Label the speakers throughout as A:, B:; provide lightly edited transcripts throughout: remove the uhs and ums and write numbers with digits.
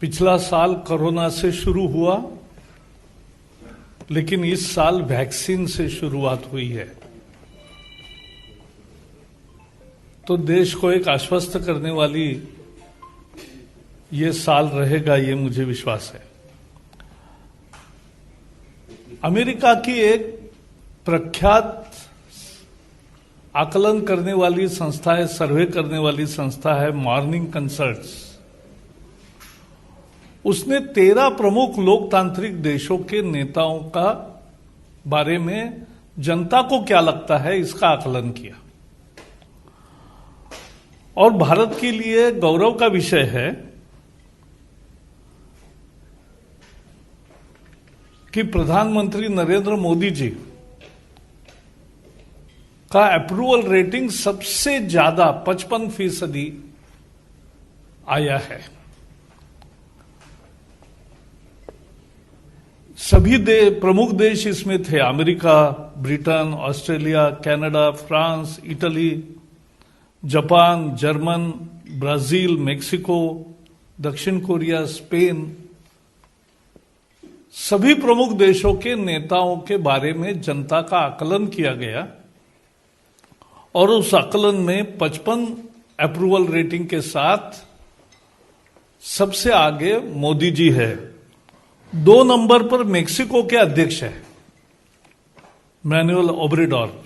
A: पिछला साल कोरोना से शुरू हुआ, लेकिन इस साल वैक्सीन से शुरुआत हुई है। तो देश को एक आश्वस्त करने वाली ये साल रहेगा, ये मुझे विश्वास है। अमेरिका की एक प्रख्यात आकलन करने वाली संस्था है, सर्वे करने वाली संस्था है मॉर्निंग कंसल्ट्स। उसने 13 प्रमुख लोकतांत्रिक देशों के नेताओं का बारे में जनता को क्या लगता है इसका आकलन किया। और भारत के लिए गौरव का विषय है कि प्रधानमंत्री नरेंद्र मोदी जी का अप्रूवल रेटिंग सबसे ज्यादा 55% आया है। सभी प्रमुख देश इसमें थे, America, Britain, Australia, Canada, France, Italy, Japan, German, Brazil, Mexico, दक्षिण कोरिया, स्पेन। सभी प्रमुख देशों के नेताओं के बारे में जनता का आकलन किया गया और उस आकलन में 55 अप्रूवल रेटिंग के साथ सबसे आगे मोदी जी है। 2 नंबर पर मेक्सिको के अध्यक्ष है मैनुअल ओब्रेडोर,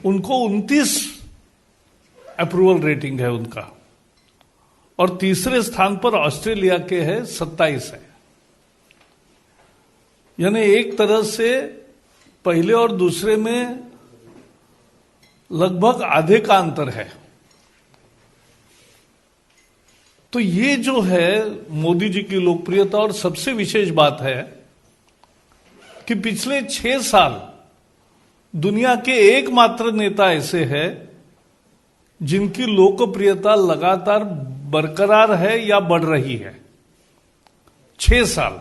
A: उनको 29 अप्रूवल रेटिंग है उनका। और तीसरे स्थान पर ऑस्ट्रेलिया के है 27 है। यानी एक तरह से पहले और दूसरे में लगभग आधे का अंतर है। तो ये जो है मोदी जी की लोकप्रियता। और सबसे विशेष बात है कि पिछले 6 साल दुनिया के एकमात्र नेता ऐसे हैं जिनकी लोकप्रियता लगातार बरकरार है या बढ़ रही है। 6 साल,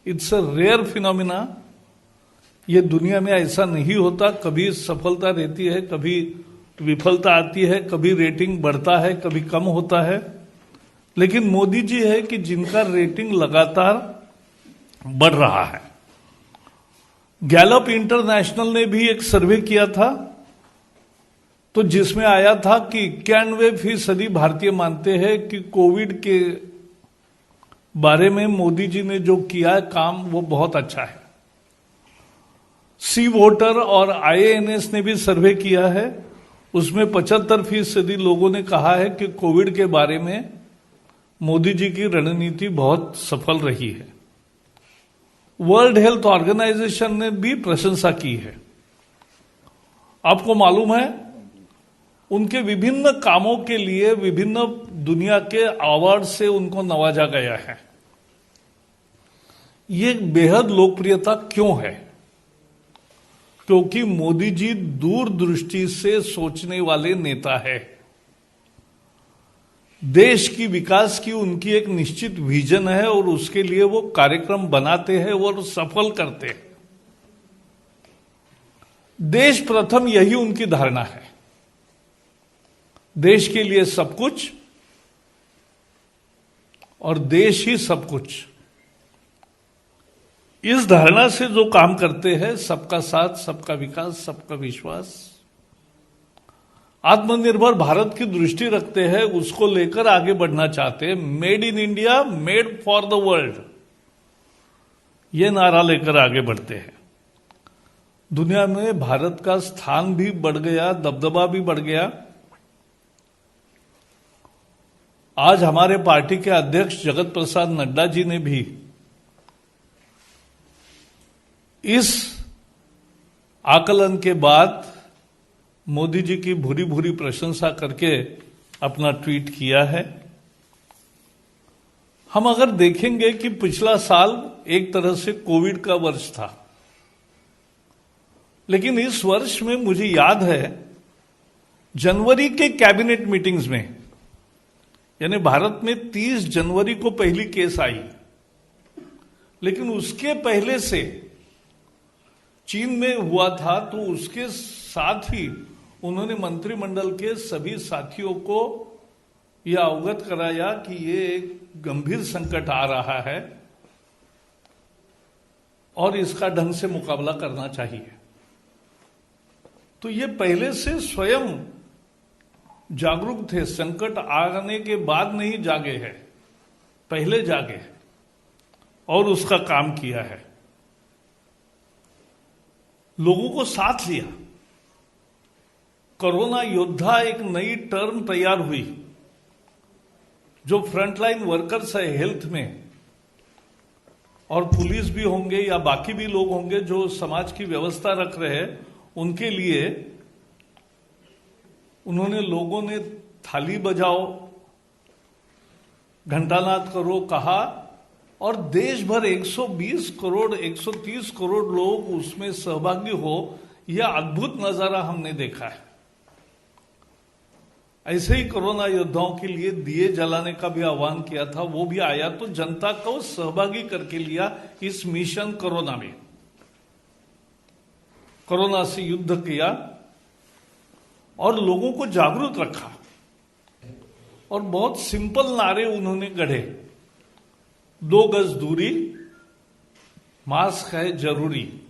A: इट्स अ रेयर फिनोमिना। ये दुनिया में ऐसा नहीं होता। कभी सफलता रहती है, कभी विफलता आती है, कभी रेटिंग बढ़ता है, कभी कम होता है। लेकिन मोदी जी है कि जिनका रेटिंग लगातार बढ़ रहा है। गैलप इंटरनेशनल ने भी एक सर्वे किया था, तो जिसमें आया था कि 91% भारतीय मानते हैं कि कोविड के बारे में मोदी जी ने जो किया काम वो बहुत अच्छा है। सी वोटर और IANS ने भी सर्वे किया है, उसमें 75% लोगों ने कहा है कि कोविड के बारे में मोदी जी की रणनीति बहुत सफल रही है। वर्ल्ड हेल्थ ऑर्गेनाइजेशन ने भी प्रशंसा की है। आपको मालूम है उनके विभिन्न कामों के लिए विभिन्न दुनिया के अवार्ड से उनको नवाजा गया है। ये बेहद लोकप्रियता क्यों है? क्योंकि मोदी जी दूरदृष्टि से सोचने वाले नेता है। देश की विकास की उनकी एक निश्चित विजन है और उसके लिए वो कार्यक्रम बनाते हैं और सफल करते हैं। देश प्रथम, यही उनकी धारणा है। देश के लिए सब कुछ और देश ही सब कुछ। इस धारणा से जो काम करते हैं, सबका साथ, सबका विकास, सबका विश्वास, आत्मनिर्भर भारत की दृष्टि रखते हैं, उसको लेकर आगे बढ़ना चाहते हैं। Made in India, made for the world, ये नारा लेकर आगे बढ़ते हैं। दुनिया में भारत का स्थान भी बढ़ गया, दबदबा भी बढ़ गया। आज हमारे पार्टी के अध्यक्ष जगत प्रसाद नड्डा जी ने भी इस आकलन के बाद मोदी जी की भूरी भूरी प्रशंसा करके अपना ट्वीट किया है। हम अगर देखेंगे कि पिछला साल एक तरह से कोविड का वर्ष था, लेकिन इस वर्ष में मुझे याद है जनवरी के कैबिनेट मीटिंग्स में, यानी भारत में 30 जनवरी को पहली केस आई, लेकिन उसके पहले से चीन में हुआ था। तो उसके साथ ही उन्होंने मंत्रिमंडल के सभी साथियों को यह अवगत कराया कि ये एक गंभीर संकट आ रहा है और इसका ढंग से मुकाबला करना चाहिए। तो ये पहले से स्वयं जागरूक थे, संकट आने के बाद नहीं जागे हैं, पहले जागे हैं और उसका काम किया है, लोगों को साथ लिया। कोरोना योद्धा एक नई टर्म तैयार हुई। जो फ्रंटलाइन वर्कर्स है हेल्थ में, और पुलिस भी होंगे या बाकी भी लोग होंगे जो समाज की व्यवस्था रख रहे हैं, उनके लिए उन्होंने, लोगों ने थाली बजाओ, घंटानाद करो कहा, और देश भर 120 करोड़ 130 करोड़ लोग उसमें सहभागी हो, यह अद्भुत नजारा हमने देखा है। ऐसे ही कोरोना योद्धाओं के लिए दिए जलाने का भी आह्वान किया था, वो भी आया तो जनता को सहभागी करके लिया इस मिशन कोरोना में। कोरोना से युद्ध किया और लोगों को जागरूक रखा, और बहुत सिंपल नारे उन्होंने गढ़े। 2 गज दूरी, मास्क है जरूरी।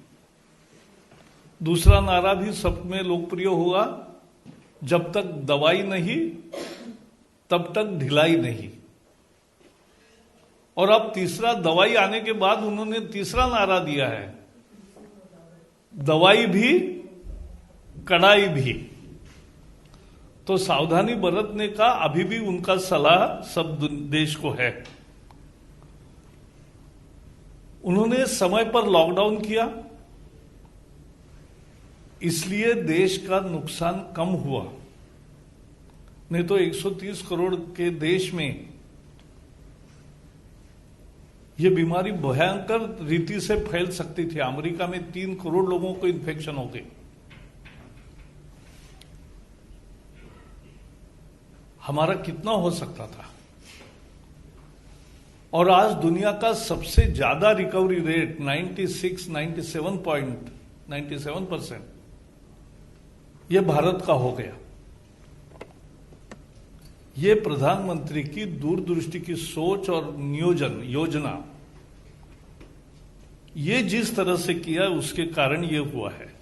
A: दूसरा नारा भी सब में लोकप्रिय हुआ, जब तक दवाई नहीं तब तक ढिलाई नहीं। और अब तीसरा, दवाई आने के बाद उन्होंने तीसरा नारा दिया है, दवाई भी कड़ाई भी। तो सावधानी बरतने का अभी भी उनका सलाह सब देश को है। उन्होंने समय पर लॉकडाउन किया, इसलिए देश का नुकसान कम हुआ। नहीं तो 130 करोड़ के देश में यह बीमारी भयंकर रीति से फैल सकती थी। अमेरिका में 3 करोड़ लोगों को इन्फेक्शन हो गई। हमारा कितना हो सकता था। और आज दुनिया का सबसे ज्यादा रिकवरी रेट 97% यह भारत का हो गया। ये प्रधानमंत्री की दूरदृष्टि की सोच और योजना, ये जिस तरह से किया उसके कारण ये हुआ है।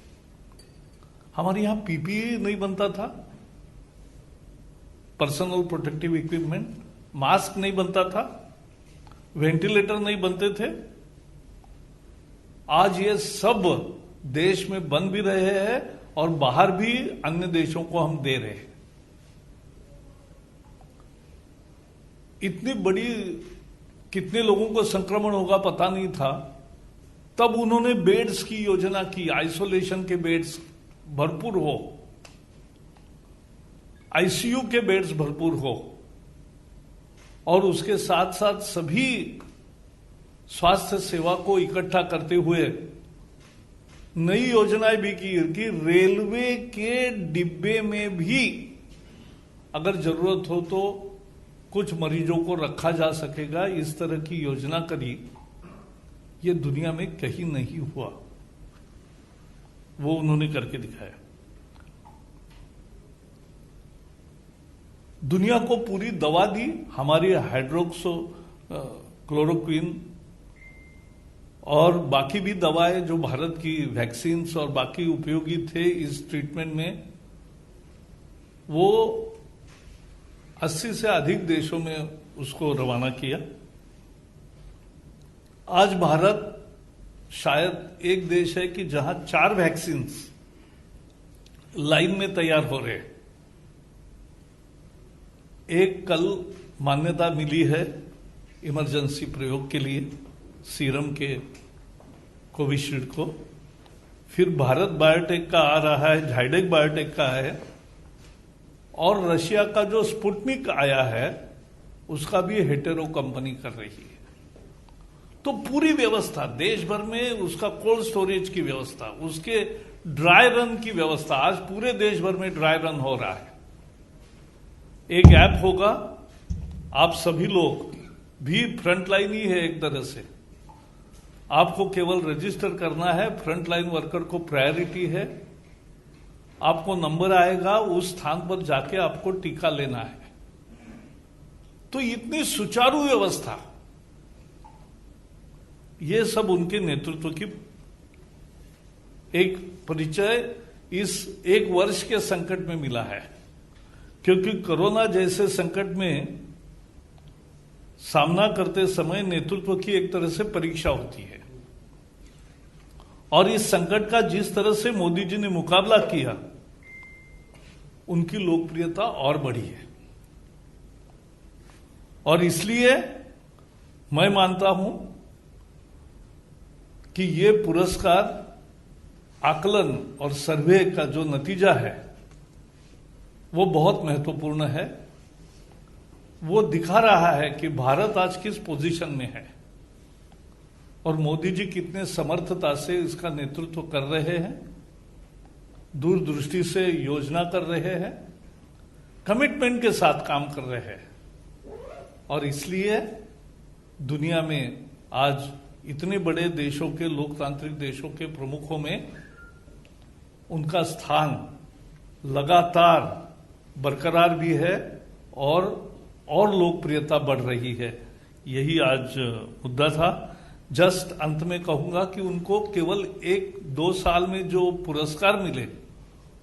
A: हमारे यहां पीपीई नहीं बनता था, पर्सनल प्रोटेक्टिव इक्विपमेंट, मास्क नहीं बनता था, वेंटिलेटर नहीं बनते थे। आज ये सब देश में बन भी रहे हैं और बाहर भी अन्य देशों को हम दे रहे हैं। इतनी बड़ी, कितने लोगों को संक्रमण होगा पता नहीं था, तब उन्होंने बेड्स की योजना की, आइसोलेशन के बेड्स भरपूर हो, आईसीयू के बेड्स भरपूर हो, और उसके साथ साथ सभी स्वास्थ्य सेवा को इकट्ठा करते हुए नई योजनाएं भी की कि रेलवे के डिब्बे में भी अगर जरूरत हो तो कुछ मरीजों को रखा जा सकेगा। इस तरह की योजना करी, ये दुनिया में कहीं नहीं हुआ, वो उन्होंने करके दिखाया। दुनिया को पूरी दवा दी, हमारी हाइड्रोक्सो क्लोरोक्विन और बाकी भी दवाएं जो भारत की वैक्सीन्स और बाकी उपयोगी थे इस ट्रीटमेंट में, वो 80 से अधिक देशों में उसको रवाना किया। आज भारत शायद एक देश है कि जहां 4 वैक्सीन्स लाइन में तैयार हो रहे हैं। एक कल मान्यता मिली है इमरजेंसी प्रयोग के लिए सीरम के कोविशील्ड को, फिर भारत बायोटेक का आ रहा है, झाइडेक बायोटेक का है, और रशिया का जो स्पुतनिक आया है उसका भी हेटेरो कंपनी कर रही है। तो पूरी व्यवस्था देश भर में, उसका कोल्ड स्टोरेज की व्यवस्था, उसके ड्राई रन की व्यवस्था, आज पूरे देश भर में ड्राई रन हो रहा है। एक ऐप होगा, आप सभी लोग भी फ्रंटलाइन ही है एक तरह से, आपको केवल रजिस्टर करना है, फ्रंटलाइन वर्कर को प्रायोरिटी है, आपको नंबर आएगा, उस स्थान पर जाके आपको टीका लेना है। तो इतनी सुचारू व्यवस्था, ये सब उनके नेतृत्व की एक परिचय इस एक वर्ष के संकट में मिला है। क्योंकि कोरोना जैसे संकट में सामना करते समय नेतृत्व की एक तरह से परीक्षा होती है, और इस संकट का जिस तरह से मोदी जी ने मुकाबला किया, उनकी लोकप्रियता और बढ़ी है। और इसलिए मैं मानता हूं कि ये पुरस्कार, आकलन और सर्वे का जो नतीजा है वो बहुत महत्वपूर्ण है। वो दिखा रहा है कि भारत आज किस पोजीशन में है और मोदी जी कितने समर्थता से इसका नेतृत्व कर रहे हैं, दूरदृष्टि से योजना कर रहे हैं, कमिटमेंट के साथ काम कर रहे हैं। और इसलिए दुनिया में आज इतने बड़े देशों के, लोकतांत्रिक देशों के प्रमुखों में उनका स्थान लगातार बरकरार भी है और लोकप्रियता बढ़ रही है। यही आज मुद्दा था। जस्ट अंत में कहूंगा कि उनको केवल 1-2 साल में जो पुरस्कार मिले,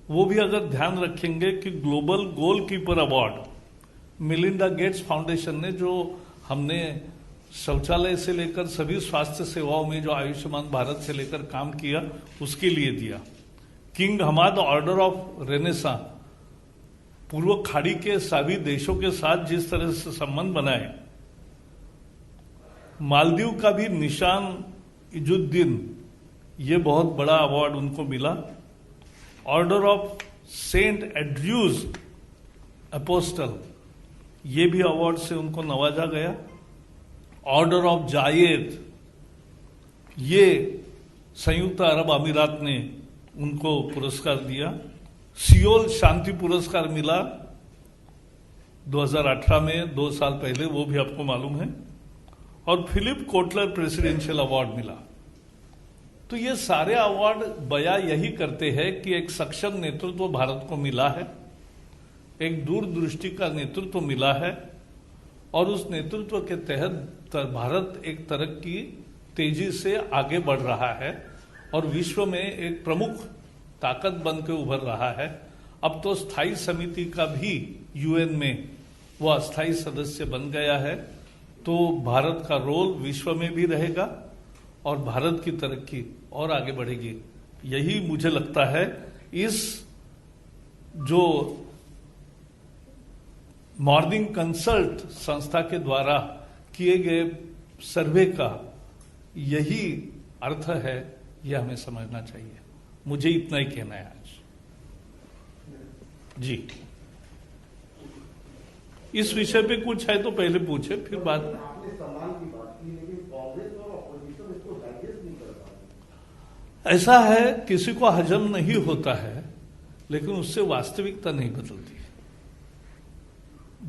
A: वो भी अगर ध्यान रखेंगे कि global goalkeeper award Melinda Gates foundation ने, जो हमने शौचालय से लेकर सभी स्वास्थ्य सेवाओं में जो आयुष्मान भारत से लेकर काम किया, उसके लिए दिया। King Hamad order of Renaissance, पूर्व खाड़ी के सभी देशों के साथ जिस तरह से संबंध बनाए, मालदीव का भी निशान इजुद्दीन, ये बहुत बड़ा अवार्ड उनको मिला। ऑर्डर ऑफ सेंट एड्रूज अपोस्टल, ये भी अवार्ड से उनको नवाजा गया। ऑर्डर ऑफ जायद, ये संयुक्त अरब अमीरात ने उनको पुरस्कार दिया। सियोल शांति पुरस्कार मिला 2018 में, 2 साल पहले, वो भी आपको मालूम है। और फिलिप कोटलर प्रेसिडेंशियल अवार्ड मिला। तो ये सारे अवार्ड बया यही करते हैं कि एक सक्षम नेतृत्व भारत को मिला है, एक दूरदृष्टि का नेतृत्व मिला है, और उस नेतृत्व के तहत भारत एक तरक्की तेजी से आगे बढ़ रहा है और विश्व में एक प्रमुख ताकत बन के उभर रहा है। अब तो स्थायी समिति का भी यूएन में वो अस्थायी सदस्य बन गया है। तो भारत का रोल विश्व में भी रहेगा और भारत की तरक्की और आगे बढ़ेगी। यही मुझे लगता है इस जो मॉर्निंग कंसल्ट संस्था के द्वारा किए गए सर्वे का यही अर्थ है, यह हमें समझना चाहिए। मुझे इतना ही कहना है आज। जी, इस विषय पे कुछ है तो पहले पूछे, फिर बाद में।
B: आपने सम्मान की बात की, लेकिन कांग्रेस और ऑपोजिशन इसको डाइजेस्ट नहीं कर पा रही।
A: ऐसा है, किसी को हजम नहीं होता है, लेकिन उससे वास्तविकता नहीं बदलती।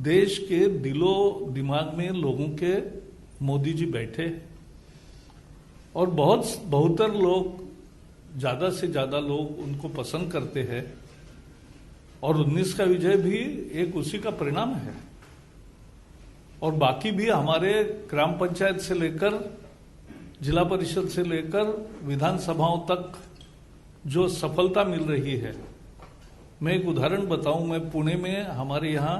A: देश के दिलो दिमाग में लोगों के मोदी जी बैठे और बहुतर लोग, ज्यादा से ज्यादा लोग उनको पसंद करते हैं। और 19 का विजय भी एक उसी का परिणाम है। और बाकी भी हमारे ग्राम पंचायत से लेकर जिला परिषद से लेकर विधानसभाओं तक जो सफलता मिल रही है। मैं एक उदाहरण बताऊं, मैं पुणे में, हमारे यहां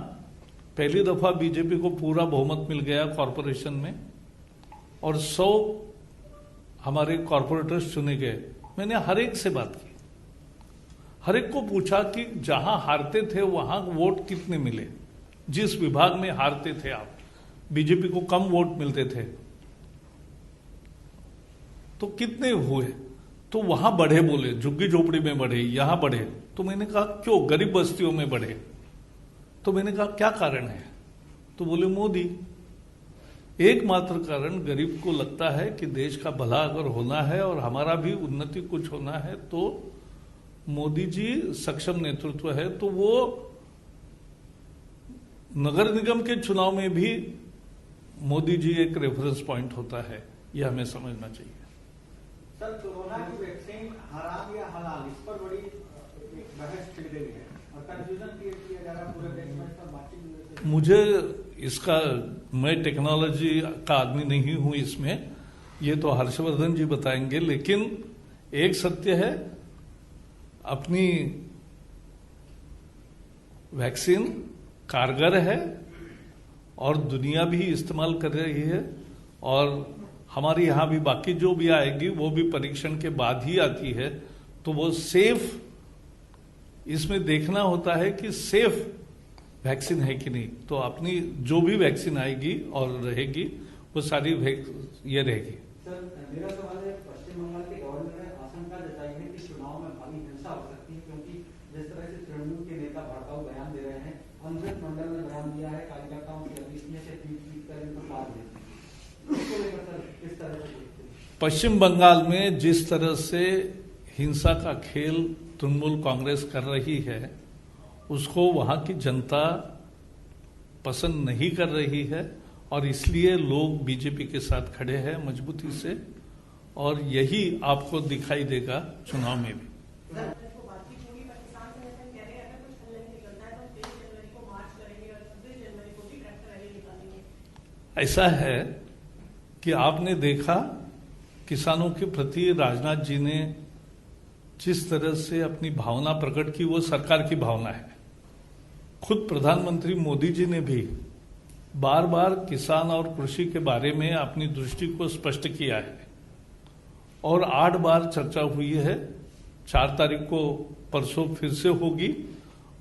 A: पहली दफा बीजेपी को पूरा बहुमत मिल गया कॉरपोरेशन में और 100 हमारे कॉरपोरेटर्स चुने गए। मैंने हर एक से बात की, हर एक को पूछा कि जहां हारते थे वहां वोट कितने मिले, जिस विभाग में हारते थे आप, बीजेपी को कम वोट मिलते थे तो कितने हुए, तो वहां बढ़े, बोले झुग्गी झोपड़ी में बढ़े, यहां बढ़े। तो मैंने कहा क्यों, गरीब बस्तियों में बढ़े? तो मैंने कहा क्या कारण है? तो बोले मोदी। एकमात्र कारण, गरीब को लगता है कि देश का भला अगर होना है और हमारा भी उन्नति कुछ होना है तो मोदी जी सक्षम नेतृत्व है। तो वो नगर निगम के चुनाव में भी मोदी जी एक रेफरेंस पॉइंट होता है, यह हमें समझना चाहिए।
C: सर, कोरोना की वैक्सीन हराम या हलाल, इस पर बड़ी बहस छिड़ गई है और कंफ्यूजन क्रिएट किया जा रहा है पूरे देश में, इस पर बातचीत।
A: मुझे इसका मैं टेक्नोलॉजी का आदमी नहीं हूं, इसमें ये तो हर्षवर्धन जी बताएंगे। लेकिन एक सत्य है, अपनी वैक्सीन कारगर है और दुनिया भी इस्तेमाल कर रही है, और हमारे यहां भी बाकी जो भी आएगी वो भी परीक्षण के बाद ही आती है, तो वो सेफ, इसमें देखना होता है कि सेफ वैक्सीन है कि नहीं। तो अपनी जो भी वैक्सीन आएगी और रहेगी वो सारी ये रहेगी।
C: सर, मेरा सवाल है, पश्चिम बंगाल के गवर्नर ने आशंका जताई है कि चुनाव में भारी हिंसा हो सकती है, क्योंकि जिस तरह से तृणमूल के नेता भड़काऊ बयान दे रहे हैं। अमृत मंडल ने बयान दिया है, कार्यकर्ताओं की अभिष्टियों से पीट कर इनको मार देते हैं। इसको लेकर सर किस तरह से देखते हैं?
A: पश्चिम बंगाल में जिस तरह से हिंसा का खेल तृणमूल कांग्रेस कर रही है, उसको वहां की जनता पसंद नहीं कर रही है, और इसलिए लोग बीजेपी के साथ खड़े हैं मजबूती से, और यही आपको दिखाई देगा चुनाव में भी। ऐसा है कि आपने देखा किसानों के प्रति राजनाथ जी ने जिस तरह से अपनी भावना प्रकट की, वो सरकार की भावना है। खुद प्रधानमंत्री मोदी जी ने भी बार बार किसान और कृषि के बारे में अपनी दृष्टि को स्पष्ट किया है, और 8 बार चर्चा हुई है। 4 तारीख को परसों फिर से होगी,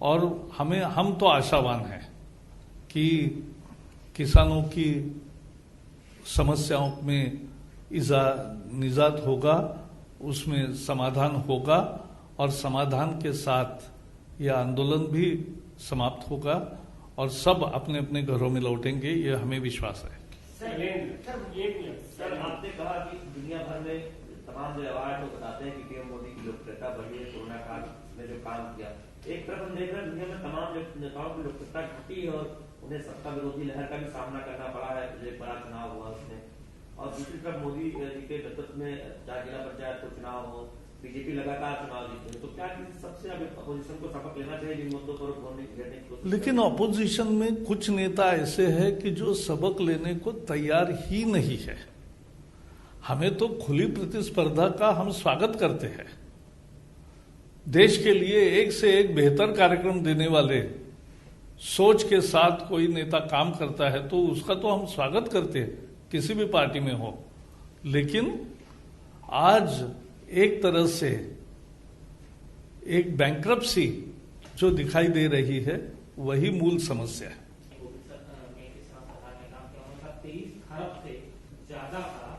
A: और हम तो आशावान हैं कि किसानों की समस्याओं में निजात होगा, उसमें समाधान होगा, और समाधान के साथ यह आंदोलन भी समाप्त होगा, और सब अपने अपने घरों में लौटेंगे, ये हमें विश्वास है।
B: सर, आपने कहा कि दुनिया भर में तमाम जो अवार्ड लोग बताते हैं कि पीएम मोदी की लोकप्रियता बढ़ी है कोरोना काल में जो काम किया। एक तरफ हम देख रहे हैं दुनिया में तमाम नेताओं की लोकप्रियता घटी और उन्हें सत्ता विरोधी लहर का भी सामना करना पड़ा है, जो एक बड़ा चुनाव हुआ उसमें। और दूसरी तरफ मोदी जी के नेतृत्व में चाहे जिला पंचायत को चुनाव हो, बीजेपी लगातार चुनाव जीती है, तो क्या सबसे अब अपोजिशन को सबक लेना चाहिए जिन मुद्दों पर बोलने की?
A: लेकिन अपोजिशन में कुछ नेता ऐसे हैं कि जो सबक लेने को तैयार ही नहीं है। हमें तो खुली प्रतिस्पर्धा का हम स्वागत करते हैं। देश के लिए एक से एक बेहतर कार्यक्रम देने वाले सोच के साथ कोई नेता काम करता है तो उसका तो हम स्वागत करते हैं, किसी भी पार्टी में हो। लेकिन आज एक तरह से एक बैंक्रप्सी जो दिखाई दे रही है, वही मूल समस्या है।
D: 23 खरब से ज्यादा का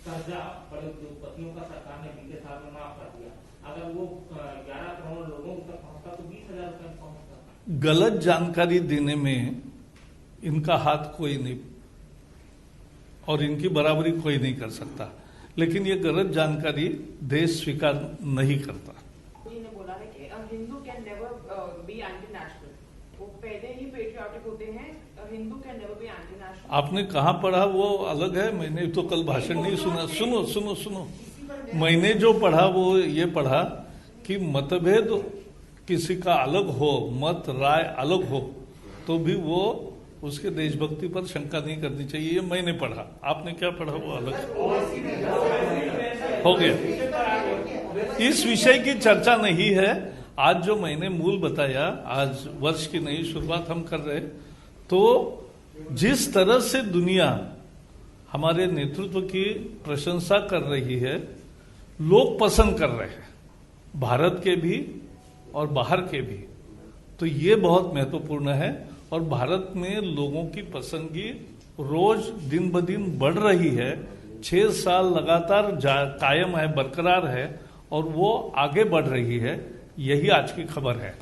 D: कर्जा बड़े उद्योगपतियों का सरकार ने बीते साल में माफ कर दिया। अगर वो 11 करोड़ लोगों तक पहुंचता तो 20,000 रुपए पहुंचता।
A: गलत जानकारी देने में इनका हाथ कोई नहीं, और इनकी बराबरी कोई नहीं कर सकता, लेकिन ये गलत जानकारी देश स्वीकार नहीं करता।
E: ने बोला है कि Hindu can never be anti national, वो पहले ही पेट्रियाटिक होते हैं, Hindu can never be anti national.
A: आपने कहाँ पढ़ा वो अलग है, मैंने तो कल भाषण नहीं सुना। सुनो सुनो सुनो, मैंने जो पढ़ा वो ये पढ़ा कि मतभेद किसी का अलग हो, मत राय अलग हो, तो भी वो उसके देशभक्ति पर शंका नहीं करनी चाहिए, ये मैंने पढ़ा। आपने क्या पढ़ा वो अलग हो गया। इस विषय की चर्चा नहीं है। आज जो मैंने मूल बताया, आज वर्ष की नई शुरुआत हम कर रहे, तो जिस तरह से दुनिया हमारे नेतृत्व की प्रशंसा कर रही है, लोग पसंद कर रहे हैं, भारत के भी और बाहर के भी, तो ये बहुत महत्वपूर्ण है। और भारत में लोगों की पसंदगी रोज दिन ब दिन बढ़ रही है। 6 साल लगातार कायम है, बरकरार है, और वो आगे बढ़ रही है। यही आज की खबर है।